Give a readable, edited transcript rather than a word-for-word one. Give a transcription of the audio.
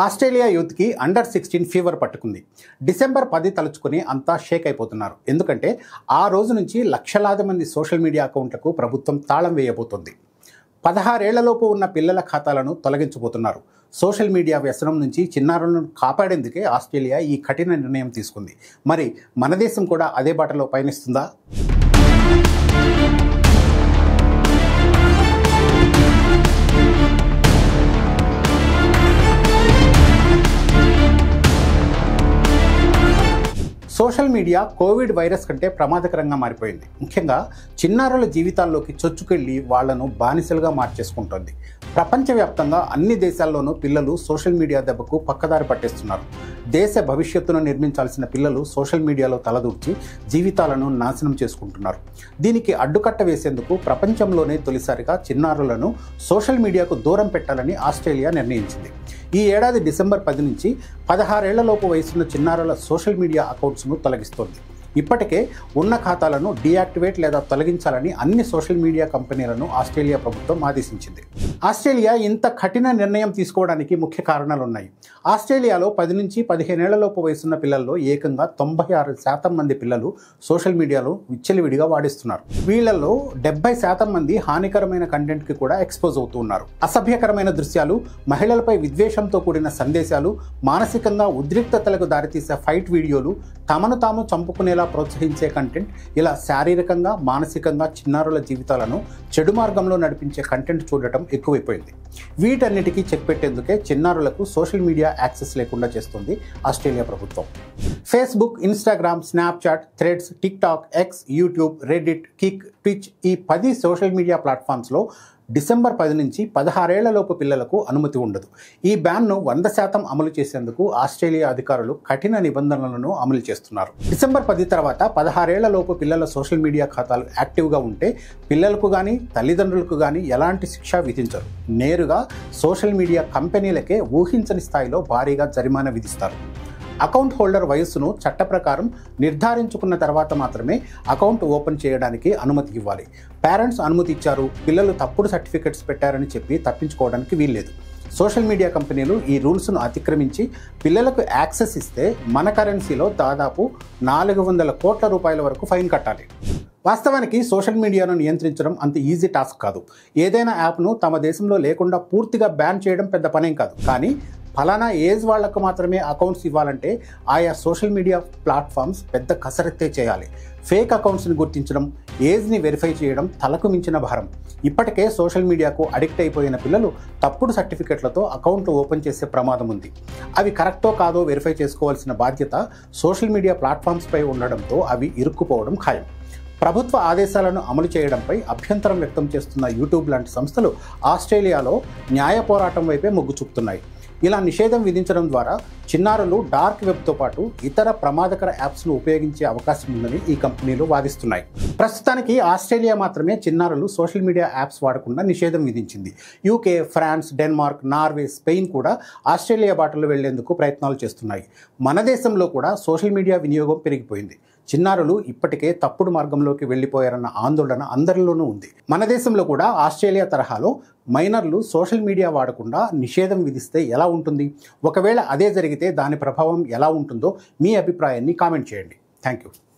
Australia యూత్కి అండర్-16 fever పట్టుకుంది. December 10 తలుచుకొని అంతా షేక్ అయిపోతున్నారు. ఎందుకంటే ఆ రోజు నుంచి లక్షలాది మంది సోషల్ మీడియా అకౌంట్లకు ప్రభుత్వం తాళం వేయబోతోంది. 16 ఏళ్లలోపు ఉన్న పిల్లల ఖాతాలను తొలగించబోతున్నారు. సోషల్ మీడియా వ్యసనం నుంచి చిన్నారులను కాపాడేందుకే ఆస్ట్రేలియా ఈ కఠిన నిర్ణయం తీసుకుంది. మరి మన దేశం కూడా అదే బాటలో పయనిస్తుందా? సోషల్ మీడియా కోవిడ్ వైరస్ కంటే ప్రమాదకరంగా మారిపోయింది. ముఖ్యంగా చిన్నారుల జీవితాల్లోకి చొచ్చుకెళ్లి వాళ్లను బానిసలుగా మార్చేసుకుంటోంది. ప్రపంచవ్యాప్తంగా అన్ని దేశాల్లోనూ పిల్లలు సోషల్ మీడియా దెబ్బకు పక్కదారి పట్టేస్తున్నారు. దేశ భవిష్యత్తును నిర్మించాల్సిన పిల్లలు సోషల్ మీడియాలో తలదూర్చి జీవితాలను నాశనం చేసుకుంటున్నారు. దీనికి అడ్డుకట్ట వేసేందుకు ప్రపంచంలోనే తొలిసారిగా చిన్నారులను సోషల్ మీడియాకు దూరం పెట్టాలని ఆస్ట్రేలియా నిర్ణయించింది. ఈ ఏడాది డిసెంబర్ 10 నుంచి 16 ఏళ్లలోపు వయసున్న చిన్నారుల సోషల్ మీడియా అకౌంట్స్ను తొలగిస్తోంది. ఇప్పటికే ఉన్న ఖాతాలను డీయాక్టివేట్ లేదా తొలగించాలని అన్ని సోషల్ మీడియా కంపెనీలను ఆస్ట్రేలియా ప్రభుత్వం ఆదేశించింది. ఆస్ట్రేలియా ఇంత కఠిన నిర్ణయం తీసుకోవడానికి ముఖ్య కారణాలున్నాయి. ఆస్ట్రేలియాలో 10 నుంచి 15 ఏళ్లలోపు వయసున్న పిల్లల్లో ఏకంగా 96% మంది పిల్లలు సోషల్ మీడియాలో విచ్చలవిడిగా వాడిస్తున్నారు. వీళ్లలో 70% మంది హానికరమైన కంటెంట్కి కూడా ఎక్స్పోజ్ అవుతూ ఉన్నారు. అసభ్యకరమైన దృశ్యాలు, మహిళలపై విద్వేషంతో కూడిన సందేశాలు, మానసికంగా ఉద్రిక్తతలకు దారితీసే ఫైట్ వీడియోలు, తమను తాము చంపుకునేలా ప్రోత్సహించే కంటెంట్, ఇలా శారీరకంగా మానసికంగా చిన్నారుల జీవితాలను చెడు మార్గంలో నడిపించే కంటెంట్ చూడటం ఎక్కువైపోయింది. వీటన్నిటికీ చెక్ పెట్టేందుకే చిన్నారులకు సోషల్ మీడియా యాక్సెస్ లేకుండా చేస్తుంది ఆస్ట్రేలియా ప్రభుత్వం. Facebook, Instagram, Snapchat, threads, TikTok, X, YouTube, Reddit, kick, twitch ఈ 10 సోషల్ మీడియా ప్లాట్ఫామ్స్లో డిసెంబర్ 10 నుంచి 16 ఏళ్లలోపు పిల్లలకు అనుమతి ఉండదు. ఈ బ్యాన్ను 100% అమలు చేసేందుకు ఆస్ట్రేలియా అధికారులు కఠిన నిబంధనలను అమలు చేస్తున్నారు. డిసెంబర్ 10 తర్వాత 16 ఏళ్లలోపు పిల్లల సోషల్ మీడియా ఖాతాలు యాక్టివ్గా ఉంటే పిల్లలకు కానీ తల్లిదండ్రులకు కానీ ఎలాంటి శిక్ష విధించరు. నేరుగా సోషల్ మీడియా కంపెనీలకే ఊహించని స్థాయిలో భారీగా జరిమానా విధిస్తారు. అకౌంట్ హోల్డర్ వయస్సును చట్ట ప్రకారం నిర్ధారించుకున్న తర్వాత మాత్రమే అకౌంట్ ఓపెన్ చేయడానికి అనుమతి ఇవ్వాలి. పేరెంట్స్ అనుమతి ఇచ్చారు, పిల్లలు తప్పుడు సర్టిఫికెట్స్ పెట్టారని చెప్పి తప్పించుకోవడానికి వీల్లేదు. సోషల్ మీడియా కంపెనీలు ఈ రూల్స్ను అతిక్రమించి పిల్లలకు యాక్సెస్ ఇస్తే మన కరెన్సీలో దాదాపు 400 కోట్ల రూపాయల వరకు ఫైన్ కట్టాలి. వాస్తవానికి సోషల్ మీడియాను నియంత్రించడం అంత ఈజీ టాస్క్ కాదు. ఏదైనా యాప్ను తమ దేశంలో లేకుండా పూర్తిగా బ్యాన్ చేయడం పెద్ద పనేం కాదు. కానీ ఫలానా ఏజ్ వాళ్లకు మాత్రమే అకౌంట్స్ ఇవ్వాలంటే ఆయా సోషల్ మీడియా ప్లాట్ఫామ్స్ పెద్ద కసరత్తే చేయాలి. ఫేక్ అకౌంట్స్ని గుర్తించడం, ఏజ్ని వెరిఫై చేయడం తలకు మించిన భారం. ఇప్పటికే సోషల్ మీడియాకు అడిక్ట్ అయిపోయిన పిల్లలు తప్పుడు సర్టిఫికెట్లతో అకౌంట్లు ఓపెన్ చేసే ప్రమాదం ఉంది. అవి కరెక్టో కాదో వెరిఫై చేసుకోవాల్సిన బాధ్యత సోషల్ మీడియా ప్లాట్ఫామ్స్పై ఉండడంతో అవి ఇరుక్కుపోవడం ఖాయం. ప్రభుత్వ ఆదేశాలను అమలు చేయడంపై అభ్యంతరం వ్యక్తం చేస్తున్న యూట్యూబ్ లాంటి సంస్థలు ఆస్ట్రేలియాలో న్యాయ పోరాటం వైపే మొగ్గు చూపుతున్నాయి. ఇలా నిషేధం విధించడం ద్వారా చిన్నారులు డార్క్ వెబ్తో పాటు ఇతర ప్రమాదకర యాప్స్ను ఉపయోగించే అవకాశం ఉందని ఈ కంపెనీలు వాదిస్తున్నాయి. ప్రస్తుతానికి ఆస్ట్రేలియా మాత్రమే చిన్నారులు సోషల్ మీడియా యాప్స్ వాడకుండా నిషేధం విధించింది. UK, France, Denmark, Norway, Spain కూడా ఆస్ట్రేలియా బాటలో వెళ్లేందుకు ప్రయత్నాలు చేస్తున్నాయి. మన దేశంలో కూడా సోషల్ మీడియా వినియోగం పెరిగిపోయింది. చిన్నారులు ఇప్పటికే తప్పుడు మార్గంలోకి వెళ్లిపోయారన్న ఆందోళన అందరిలోనూ ఉంది. మన దేశంలో కూడా ఆస్ట్రేలియా తరహాలో మైనర్లు సోషల్ మీడియా వాడకుండా నిషేధం విధిస్తే ఎలా ఉంటుంది? ఒకవేళ అదే జరిగితే దాని ప్రభావం ఎలా ఉంటుందో మీ అభిప్రాయాన్ని కామెంట్ చేయండి. Thank you.